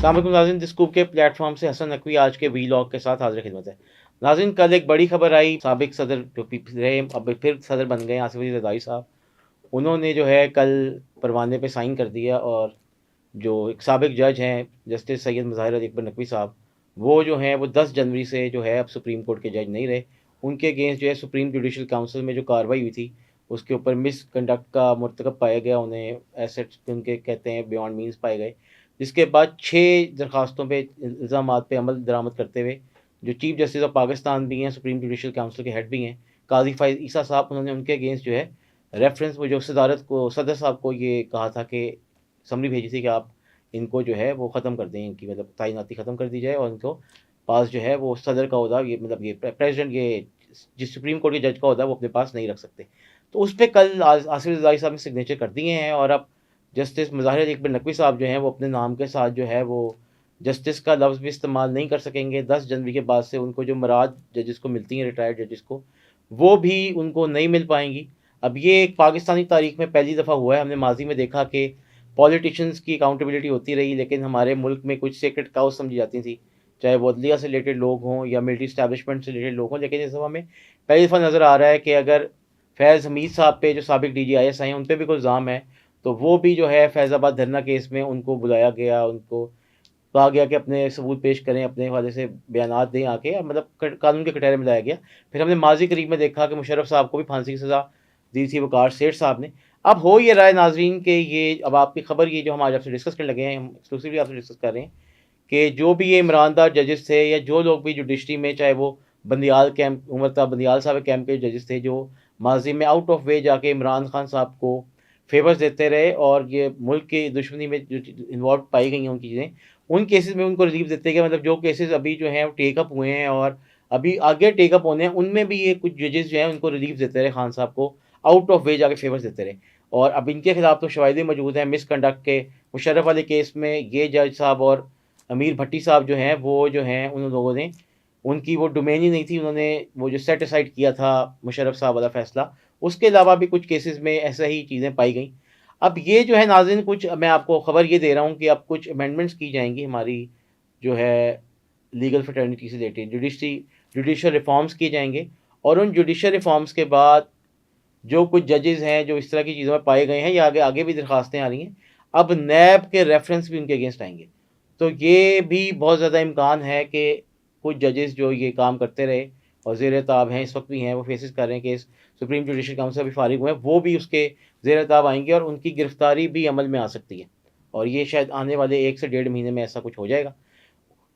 अस्सलाम नाज़रीन, स्कूप के प्लेटफॉर्म से हसन नकवी आज के वीलॉग के साथ हाजिर खिदमत है। नाज़रीन, कल एक बड़ी खबर आई। साबिक सदर जो रहे, अब फिर सदर बन गए आसिफ अली ज़रदारी साहब, उन्होंने जो है कल परवाने पे साइन कर दिया। और जो एक साबिक जज हैं जस्टिस सैयद मुज़ाहिर अली अकबर नकवी साहब, वो जो हैं वो 10 जनवरी से जो है अब सुप्रीम कोर्ट के जज नहीं रहे। उनके अगेंस्ट जो है सुप्रीम जुडिशल काउंसिल में जो कार्रवाई हुई थी उसके ऊपर मिसकंडक्ट का मुर्तकब पाया गया, उन्हें एसेट्स उनके कहते हैं बियॉन्ड मीन्स पाए गए, जिसके बाद 6 दरखास्तों पे इल्ज़ामात पे अमल दरामद करते हुए जो चीफ जस्टिस ऑफ पाकिस्तान भी हैं, सुप्रीम जुडिशल काउंसिल के हेड भी हैं, काजी फ़ाइज़ ईसा साहब, उन्होंने उनके अगेंस्ट जो है रेफरेंस वो जो सदारत को सदर साहब को ये कहा था कि समरी भेजी थी कि आप इनको जो है वो ख़त्म कर दें, इनकी मतलब तैनाती ख़त्म कर दी जाए और इनको पास जो है वो सदर का ओहदा, ये मतलब ये प्रेसिडेंट, ये जिस सुप्रीम कोर्ट के जज का ओहदा वो अपने पास नहीं रख सकते। तो उस पे कल आसिफ ज़रदारी साहब ने सिग्नेचर कर दिए हैं और अब जस्टिस मुज़ाहिर अली अकबर नकवी साहब जो हैं वो अपने नाम के साथ जो है वो जस्टिस का लफ्ज़ भी इस्तेमाल नहीं कर सकेंगे। 10 जनवरी के बाद से उनको जो मराद जजेस को मिलती हैं, रिटायर्ड जजेस को, वो भी उनको नहीं मिल पाएंगी। अब ये एक पाकिस्तानी तारीख में पहली दफ़ा हुआ है। हमने माजी में देखा कि पॉलिटिशियंस की अकाउंटेबिलिटी होती रही, लेकिन हमारे मुल्क में कुछ सेक्रेट काउस समझी जाती थी, चाहे वो अदलिया से रिलेटेड लोग हों या मिलिट्री इस्टेब्लिशमेंट से रिलेटेड लोग हों। लेकिन इस दफ़ा हमें पहली दफ़ा नज़र आ रहा है कि अगर फैज़ हमीद साहब पे जो साबिक DGIS हैं उन पर भी कोई इल्ज़ाम है तो वो भी जो है फैज़ाबाद धरना केस में उनको बुलाया गया, उनको कहा गया कि अपने सबूत पेश करें, अपने हवाले से बयानात दें आके, मतलब कानून के कटहरे में लाया गया। फिर हमने माजी करीब में देखा कि मुशर्रफ साहब को भी फांसी की सज़ा दी थी वकार सेठ साहब ने। अब हो ये रहा है नाजरीन कि ये अब आपकी खबर, ये जो हम आज आपसे डिस्कस करने लगे हैं, हम एक्सक्लूसिवली आपसे डिस्कस कर रहे हैं कि जो भी ये ईमानदार जजेस थे या जो लोग भी जुडिशरी में, चाहे वो बंदियाल कैंप, उमर ताब बंदियाल साहब कैंप के जजेस थे जो माजी में आउट ऑफ वे जाके इमरान खान साहब को फेवर्स देते रहे और ये मुल्क की दुश्मनी में जो इन्वॉल्व पाई गई हैं उनकी चीज़ें, उन केसेस में उनको रिलीफ देते गए। मतलब जो केसेस अभी जो हैं वो टेकअप हुए हैं और अभी आगे टेकअप होने हैं, उनमें भी ये कुछ जजेस जो हैं उनको रिलीफ देते रहे, खान साहब को आउट ऑफ वे जाके फेवर्स देते रहे। और अब इनके खिलाफ तो शवाहिद मौजूद हैं मिसकंडक्ट के। मुशर्रफ वाले केस में ये जज साहब और अमीर भट्टी साहब जो हैं वो जो हैं उन लोगों ने, उनकी वो डोमेन ही नहीं थी, उन्होंने वो जो सेट असाइड किया था मुशर्रफ साहब वाला फैसला, उसके अलावा भी कुछ केसेस में ऐसा ही चीज़ें पाई गई। अब ये जो है नाज़रीन, कुछ मैं आपको खबर ये दे रहा हूँ कि अब कुछ अमेंडमेंट्स की जाएंगी हमारी जो है लीगल फ्रेटर्निटी से रिलेटेड, जुडिशल रिफॉर्म्स किए जाएंगे। और उन जुडिशल रिफॉर्म्स के बाद जो कुछ जजेस हैं जो इस तरह की चीज़ों में पाए गए हैं या आगे आगे भी दरखास्तें आ रही हैं, अब नैब के रेफरेंस भी उनके अगेंस्ट आएंगे। तो ये भी बहुत ज़्यादा इम्कान है कि कुछ जजेस जो ये काम करते रहे और ज़ेर ताब हैं, इस वक्त भी हैं, वो फेसिस कर रहे हैं केस, सुप्रीम जुडिशल काउंसिल अभी फारिग हुए हैं, वो भी उसके ज़ेर ताब आएंगे और उनकी गिरफ्तारी भी अमल में आ सकती है। और ये शायद आने वाले 1 से 1.5 महीने में ऐसा कुछ हो जाएगा।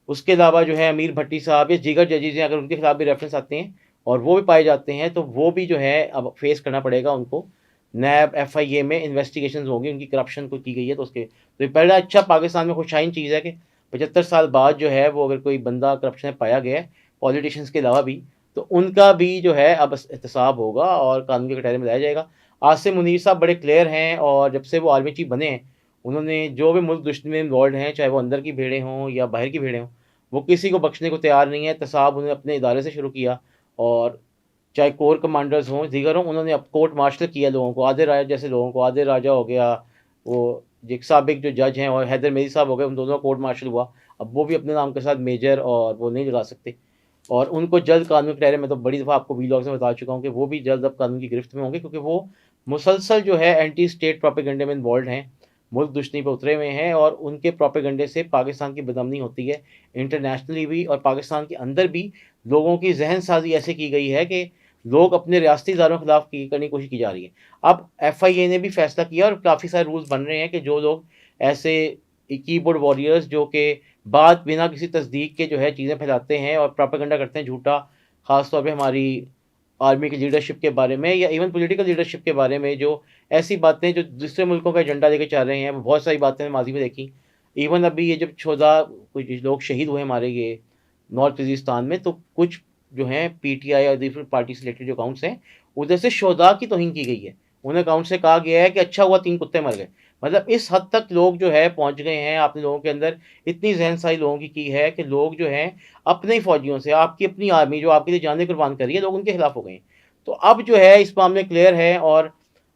उसके अलावा जो है अमीर भट्टी साहब या दीगर जजेस हैं, अगर उनके खिलाफ भी रेफरेंस आते हैं और वो भी पाए जाते हैं तो वो भी जो है अब फेस करना पड़ेगा उनको। नैब FIA में इन्वेस्टिगेशन होंगी, उनकी करप्शन को की गई है तो उसके, तो ये पहला अच्छा पाकिस्तान में खुशाइन चीज़ है कि 75 साल बाद जो है वो अगर कोई बंदा करप्शन में पाया गया है, पॉलिटिशियंस के अलावा भी, तो उनका भी जो है अब एहतसाब होगा और कानून के कटहरे में लाया जाएगा। आसिम मुनीर साहब बड़े क्लियर हैं और जब से वो आर्मी चीफ बने हैं, उन्होंने जो भी मुल्क दुश्मनी में इन्वॉल्व हैं, चाहे वो अंदर की भीड़ें हों या बाहर की भीड़ें हों, वो किसी को बख्शने को तैयार नहीं है। एहतसाब उन्होंने अपने इदारे से शुरू किया और चाहे कोर कमांडर्स हों, दीगर हों, उन्होंने अब कोर्ट मार्शल किया लोगों को, आधे राजा जैसे लोगों को, आधे राजा हो गया, वो एक साबिक जो जज हैं और हैदर मेरी साहब हो गए, उन दोनों का कोर्ट मार्शल हुआ। अब वो भी अपने नाम के साथ मेजर और वो नहीं लगा सकते और उनको जल्द कानून के दायरे में, तो बड़ी दफ़ा आपको वीलॉग में बता चुका हूँ कि वो भी जल्द अब कानून की गिरफ्त में होंगे, क्योंकि वो मुसलसल जो है एंटी स्टेट प्रोपेगेंडे में इन्वॉल्व हैं, मुल्क दुश्मनी पर उतरे हुए हैं और उनके प्रोपेगेंडे से पाकिस्तान की बदनामी होती है इंटरनेशनली भी और पाकिस्तान के अंदर भी। लोगों की जहन साजी ऐसे की गई है कि लोग अपने रियासती इदारों के खिलाफ करने की कोशिश की जा रही है। अब FIA ने भी फैसला किया और काफ़ी सारे रूल्स बन रहे हैं कि जो लोग ऐसे कीबोर्ड वॉरियर्स जो कि बात बिना किसी तस्दीक के जो है चीज़ें फैलाते हैं और प्रोपेगेंडा करते हैं झूठा, ख़ास तौर पे हमारी आर्मी की लीडरशिप के बारे में या इवन पॉलिटिकल लीडरशिप के बारे में, जो ऐसी बातें जो दूसरे मुल्कों का एजेंडा लेके चल रहे हैं, बहुत सारी बातें माजी में देखी। इवन अभी ये जब 14 कुछ लोग शहीद हुए हमारे ये नॉर्थ वज़ीरिस्तान में, तो कुछ जो हैं PTI और डिफरेंट पार्टी से रिलेटेड जो अकाउंट्स हैं, उधर से शोहदा की तौहीन की गई है। उन अकाउंट से कहा गया है कि अच्छा हुआ 3 कुत्ते मर गए। मतलब इस हद तक लोग जो है पहुंच गए हैं, आपने लोगों के अंदर इतनी जहनसाजी लोगों की है कि लोग जो हैं अपने ही फौजियों से, आपकी अपनी आर्मी जो आपके लिए जानें कुर्बान कर रही है, लोग उनके खिलाफ हो गए हैं। तो अब जो है इस मामले क्लियर है और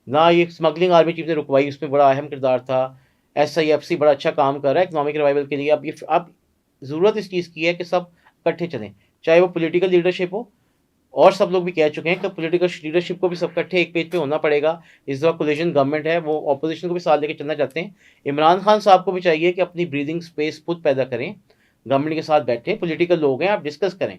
ना ये स्मगलिंग आर्मी चीफ ने रुकवाई, उसमें बड़ा अहम किरदार था SIFC बड़ा अच्छा काम कर रहा है इकोनॉमिक रिवाइवल के लिए। अब ज़रूरत इस चीज़ की है कि सब इकट्ठे चलें, चाहे वो पॉलिटिकल लीडरशिप हो, और सब लोग भी कह चुके हैं कि पॉलिटिकल लीडरशिप को भी सब इकट्ठे एक पेज पे होना पड़ेगा। इस दफ़ा कोलिशन गवर्नमेंट है, वो ऑपोजिशन को भी साथ लेके चलना चाहते हैं। इमरान खान साहब को भी चाहिए कि अपनी ब्रीदिंग स्पेस खुद पैदा करें, गवर्नमेंट के साथ बैठें, पॉलिटिकल लोग हैं, आप डिस्कस करें,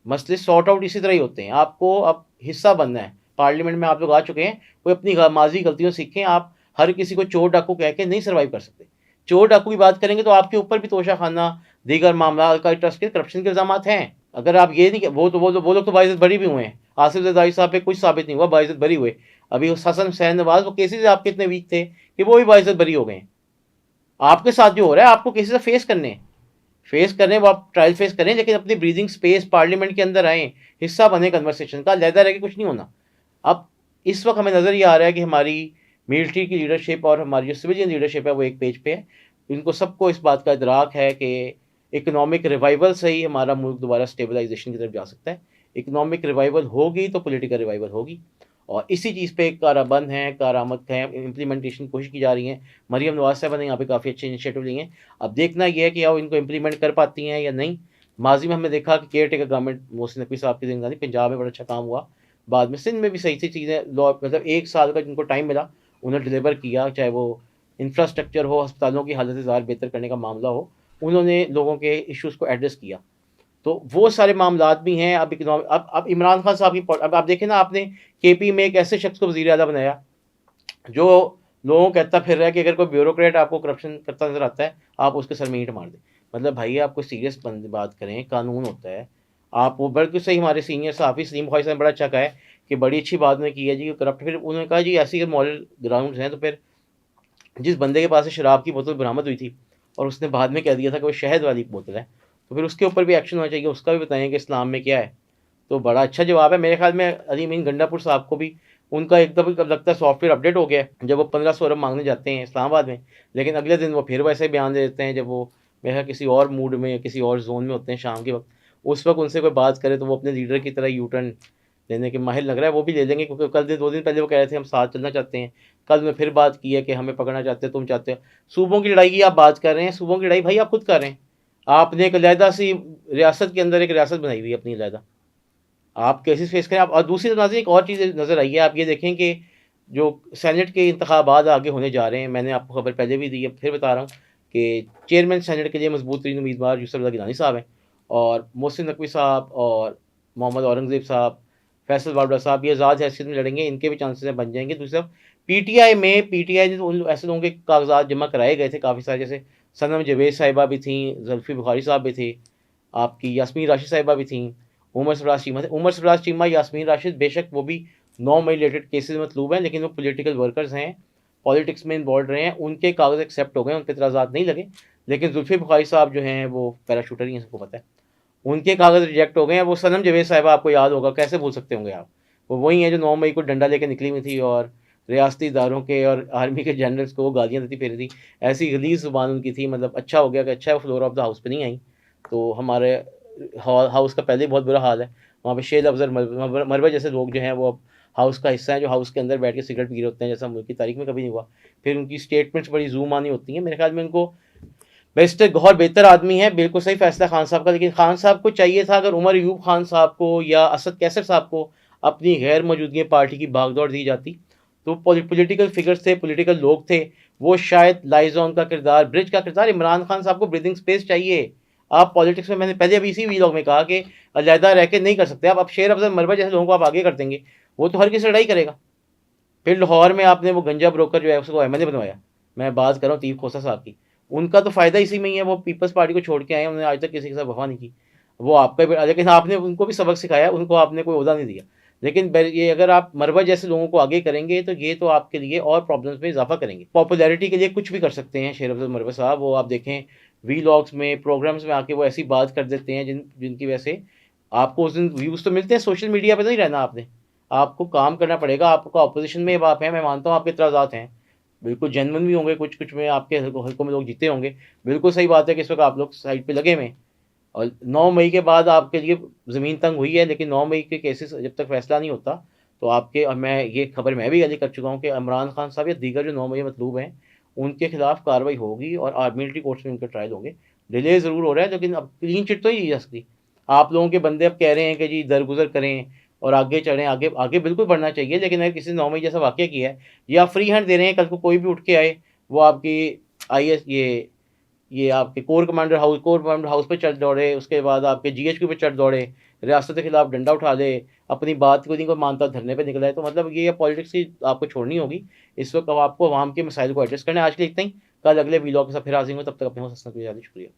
मसले सॉर्ट आउट इसी तरह ही होते हैं। आपको अब हिस्सा बनना है, पार्लियामेंट में आप लोग आ चुके हैं, कोई अपनी माजी गलतियों सीखें। आप हर किसी को चोर डाकू कह के नहीं सर्वाइव कर सकते। चोर डाकू की बात करेंगे तो आपके ऊपर भी तोशा खाना, दीगर मामला, अलकाई ट्रस्ट के करप्शन के इल्जाम हैं। अगर आप ये नहीं, वो लोग तो बाइज्जत बरी भी हुए हैं। आसिफ जरदारी साहब पे कुछ साबित नहीं हुआ, बाइज्जत बरी हुए। अभी हसन हुसैन नवाज, वो केसेज आपके इतने वीक थे कि वो भी बाइज्जत बरी हो गए। आपके साथ जो हो रहा है, आपको केसेज फेस करने वो आप ट्रायल फेस करें, लेकिन अपनी ब्रीदिंग स्पेस पार्लियामेंट के अंदर आएँ, हिस्सा बने कन्वर्सेशन का, अलहदा रह के कुछ नहीं होना। अब इस वक्त हमें नज़र ये आ रहा है कि हमारी मिलिट्री की लीडरशिप और हमारी जो सिविलियन लीडरशिप है वो एक पेज पे है। इनको सबको इस बात का इदराक है कि इकोनॉमिक रिवाइवल से ही हमारा मुल्क दोबारा स्टेबलाइजेशन की तरफ जा सकता है। इकोनॉमिक रिवाइवल होगी तो पॉलिटिकल रिवाइवल होगी, और इसी चीज़ पे काराबंद हैं, कारामद है, इम्प्लीमेंटेशन की कोशिश की जा रही है। मरीम नवाज साहबा ने यहाँ पे काफ़ी अच्छे इनिशिएटिव लिए हैं। अब देखना यह है कि अब इनको इम्प्लीमेंट कर पाती हैं या नहीं। माजी में हमने देखा कि care taker government Mohsin Naqvi साहब की जिम्मेदारी, पंजाब में बड़ा अच्छा काम हुआ, बाद में सिंध में भी सही चीज़ें, लॉ मतलब 1 साल का जिनको टाइम मिला उन्होंने डिलीवर किया, चाहे वो इंफ्रास्ट्रक्चर हो, अस्पतालों की हालत ज़्यादा बेहतर करने का मामला हो, उन्होंने लोगों के इश्यूज़ को एड्रेस किया। तो वो सारे मामलात भी हैं। अब इकनॉमी अब इमरान खान साहब की, अब आप देखें ना, आपने KP में एक ऐसे शख्स को वज़ीर आला बनाया जो लोगों को कहता फिर रहा है कि अगर कोई ब्यूरोक्रेट आपको करप्शन करता नज़र आता है, आप उसके सर में ईंट मार दें। मतलब भाई आप कोई सीरियस बात करें, कानून होता है। आप वो बल्कि सही, हमारे सीनियर सहाफ़ी सलीम ख्वाजा साहब ने बड़ा अच्छा कहा है कि बड़ी अच्छी बात उन्होंने की है जी करप्ट। फिर उन्होंने कहा जी ऐसी मॉरल ग्राउंड्स हैं, तो फिर जिस बंदे के पास से शराब की बोतल बरामद हुई थी और उसने बाद में कह दिया था कि वो शहद वाली बोतल है, तो फिर उसके ऊपर भी एक्शन होना चाहिए, उसका भी बताएं कि इस्लाम में क्या है। तो बड़ा अच्छा जवाब है मेरे ख्याल में। अली मीन गंडापुर साहब को भी उनका एकदम कब लगता है सॉफ्टवेयर अपडेट हो गया है, जब वो 1500 अरब मांगने जाते हैं इस्लामाबाद में, लेकिन अगले दिन वो फिर वैसे बयान दे देते हैं जब वो मेरे ख्याल किसी और मूड में या किसी और जोन में होते हैं शाम के वक्त। उस वक्त उनसे कोई बात करे तो वो अपने लीडर की तरह यू टर्न लेने के माहिर लग रहा है। वो भी ले लेंगे, क्योंकि कल 2 दिन पहले वो कह रहे थे हम साथ चलना चाहते हैं, कल में फिर बात की है कि हमें पकड़ना चाहते हैं, तुम चाहते हो। सूबों की लड़ाई की आप बात कर रहे हैं, सूबों की लड़ाई भाई आप खुद कर रहे हैं। आपने एक अलहदा सी रियासत के अंदर एक रियासत बनाई हुई है अपनी अलहदा, आप केसेस फेस करें आप। और दूसरी तरफ एक और चीज़ नज़र आई है, आप ये देखें कि जो सेनेट के इंतखाबात आगे होने जा रहे हैं, मैंने आपको खबर पहले भी दी है, फिर बता रहा हूँ कि चेयरमैन सेनेट के लिए मजबूत तरीन उम्मीदवार यूसुफ रज़ा गिलानी साहब हैं, और मोहसिन नकवी साहब और मोहम्मद औरंगज़ेब साहब, फैसल बाबरा साहब, ये आज़ाद हैसियत में लड़ेंगे, इनके भी चांसेस बन जाएंगे। दूसरी तरफ PTI ने उन ऐसे लोगों के कागजात जमा कराए गए थे काफ़ी सारे, जैसे सनम जवेद साहिबा भी थी, जुल्फ़ी बुखारी साहब भी थे, आपकी यास्मीन राशिद साहिबा भी थी, उमर सरफराज चीमा, यास्मीन राशिद, बेशक वो भी 9 मई रिलेटेड केसेस मतलूब हैं, लेकिन वो पॉलिटिकल वर्कर्स हैं, पॉलिटिक्स में इन्वॉल्व रहे हैं, उनके कागज़ एक्सेप्ट हो गए, उनके एतराज़ात नहीं लगे। लेकिन जुल्फ़ी बुखारी साहब जो हैं वो पैराशूटर ही हैं, सबको पता है, उनके कागज़ रिजेक्ट हो गए हैं। वो सनम जवेद साहिबा आपको याद होगा, कैसे भूल सकते होंगे आप, वो वही हैं जो 9 मई को डंडा लेकर निकली हुई थी और रियासती इदारों के और आर्मी के जनरल्स को वो गालियाँ देती फिर थी। ऐसी गलीज़ ज़ुबान उनकी थी, मतलब अच्छा हो गया कि अच्छा है वो फ्लोर ऑफ द हाउस पे नहीं आई। तो हमारे हाउस का पहले ही बहुत बुरा हाल है, वहाँ पे शेर अफजल मरवे जैसे लोग जो हैं वो अब हाउस का हिस्सा हैं, जो हाउस के अंदर बैठ के सिगरेट पी रहे होते हैं, जैसा मुल्क की तारीख में कभी नहीं हुआ। फिर उनकी स्टेटमेंट्स बड़ी जूम आनी होती हैं। मेरे ख्याल में उनको बेस्ट गौर बेहतर आदमी है, बिल्कुल सही फैसला खान साहब का। लेकिन खान साहब को चाहिए था, अगर उमर यूब खान साहब को या असद कैसर साहब को अपनी गैर मौजूदगी पार्टी की भागदौड़ दी जाती, तो पॉलिटिकल फिगर्स थे, पॉलिटिकल लोग थे, वो शायद लाइजॉन का किरदार, ब्रिज का किरदार। इमरान खान साहब को ब्रीदिंग स्पेस चाहिए। आप पॉलिटिक्स में, मैंने पहले अभी इसी वीलॉग में कहा कि अलहदा रह के नहीं कर सकते आप। अब शेर अफजल मरवा जैसे लोगों को आप आगे कर देंगे, वो तो हर किसी लड़ाई करेगा। फिर लाहौर में आपने वो गंजा ब्रोकर जो है उसको MLA बनवाया, मैं बात कर रहा हूँ तीर खोसा साहब की, उनका तो फ़ायदा इसी में ही है। वो पीपल्स पार्टी को छोड़ के आए हैं, उन्होंने आज तक किसी के साथ वफा नहीं की। वो आपका भी, लेकिन आपने उनको भी सबक सिखाया, उनको आपने कोई ओहदा नहीं दिया। लेकिन ये अगर आप मरवा जैसे लोगों को आगे करेंगे तो ये तो आपके लिए और प्रॉब्लम्स में इजाफा करेंगे। पॉपुलैरिटी के लिए कुछ भी कर सकते हैं शेर अफजल मरवा साहब। वो आप देखें वीलॉग्स में, प्रोग्राम्स में आके वो ऐसी बात कर देते हैं जिनकी वजह से आपको उस दिन व्यूज़ तो मिलते हैं। सोशल मीडिया पर नहीं रहना आपने, आपको काम करना पड़ेगा। आपका अपोजिशन में आप हैं, मैं मानता हूँ आपके इतराज़ात हैं, बिल्कुल जेन्युइन भी होंगे, कुछ कुछ में आपके हल्कों में लोग जीते होंगे। बिल्कुल सही बात है कि इस वक्त आप लोग साइड पे लगे हुए हैं, और 9 मई के बाद आपके लिए ज़मीन तंग हुई है। लेकिन 9 मई के केसेस जब तक फैसला नहीं होता तो आपके, और मैं ये खबर मैं भी अली कर चुका हूँ कि इमरान खान साहब या दीगर जो 9 मई मतलूब हैं उनके खिलाफ कार्रवाई होगी और मिलिट्री कोर्ट्स में उनके ट्रायल होंगे। डिले ज़रूर हो रहा है, लेकिन अब क्लीन चिट तो नहीं दी जा सकती। आप लोगों के बंदे अब कह रहे हैं कि जी दरगुजर करें और आगे चढ़ें, आगे आगे बिल्कुल बढ़ना चाहिए, लेकिन अगर किसी ने 9 मई जैसा वाक़या किया है, या फ्री हैंड दे रहे हैं, कल को कोई भी उठ के आए, वो आपकी आईएस ये आपके कोर कमांडर हाउस पे चढ़ दौड़े, उसके बाद आपके जीएचक्यू पे चढ़ दौड़े, रियासत के खिलाफ डंडा उठा ले, अपनी बात को नहीं कोई मानता, धरने पे निकला है, तो मतलब ये पॉलिटिक्स ही आपको छोड़नी होगी। इस वक़्त अब आपको अवाम के मसाइल को एड्रेस करना है। आज के लिए इतना ही, कल अगले वीलॉग के साथ फिर हाज़िर हूँ, तब तक अपने होस्ट हसन नकवी, शुक्रिया।